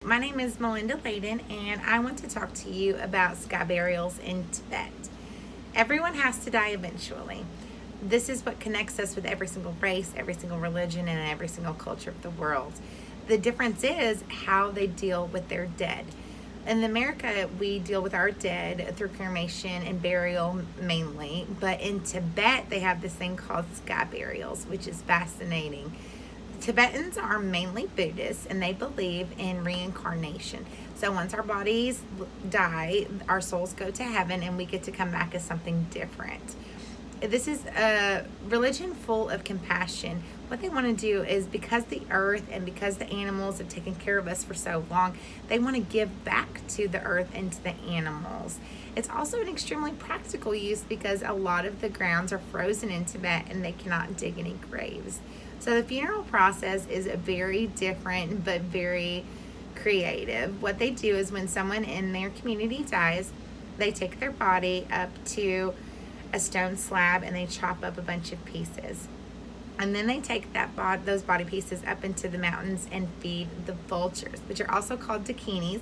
My name is Melinda Layden, and I want to talk to you about sky burials in Tibet. Everyone has to die eventually. This is what connects us with every single race, every single religion, and every single culture of the world. The difference is how they deal with their dead. In America, we deal with our dead through cremation and burial mainly, but in Tibet, they have this thing called sky burials, which is fascinating. Tibetans are mainly Buddhists and they believe in reincarnation. So once our bodies die, our souls go to heaven and we get to come back as something different. This is a religion full of compassion. What they want to do is, because the earth and because the animals have taken care of us for so long, they want to give back to the earth and to the animals. It's also an extremely practical use because a lot of the grounds are frozen in Tibet and they cannot dig any graves. So the funeral process is very different but very creative. What they do is, when someone in their community dies, they take their body up to a stone slab and they chop up a bunch of pieces. And then they take those body pieces up into the mountains and feed the vultures, which are also called dakinis.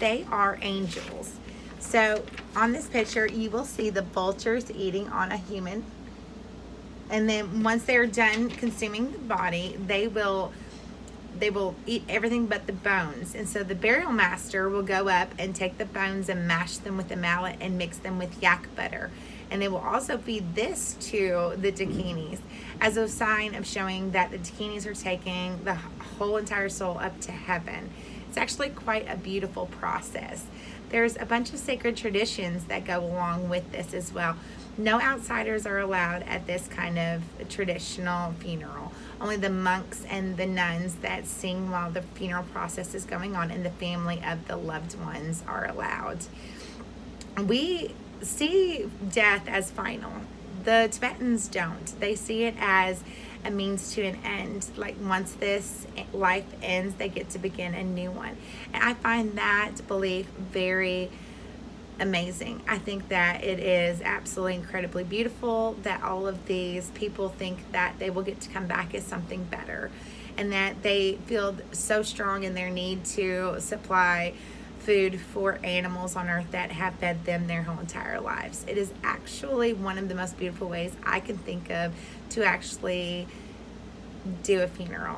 They are angels. So on this picture, you will see the vultures eating on a human. And then once they're done consuming the body, they will eat everything but the bones. And so the burial master will go up and take the bones and mash them with a mallet and mix them with yak butter. And they will also feed this to the dakinis as a sign of showing that the dakinis are taking the whole entire soul up to heaven. It's actually quite a beautiful process. There's a bunch of sacred traditions that go along with this as well. No outsiders are allowed at this kind of traditional funeral. Only the monks and the nuns that sing while the funeral process is going on and the family of the loved ones are allowed. We see death as final. The Tibetans don't. They see it as a means to an end. Like, once this life ends, they get to begin a new one. And I find that belief very amazing. I think that it is absolutely incredibly beautiful that all of these people think that they will get to come back as something better, and that they feel so strong in their need to supply food for animals on earth that have fed them their whole entire lives. It is actually one of the most beautiful ways I can think of to actually do a funeral.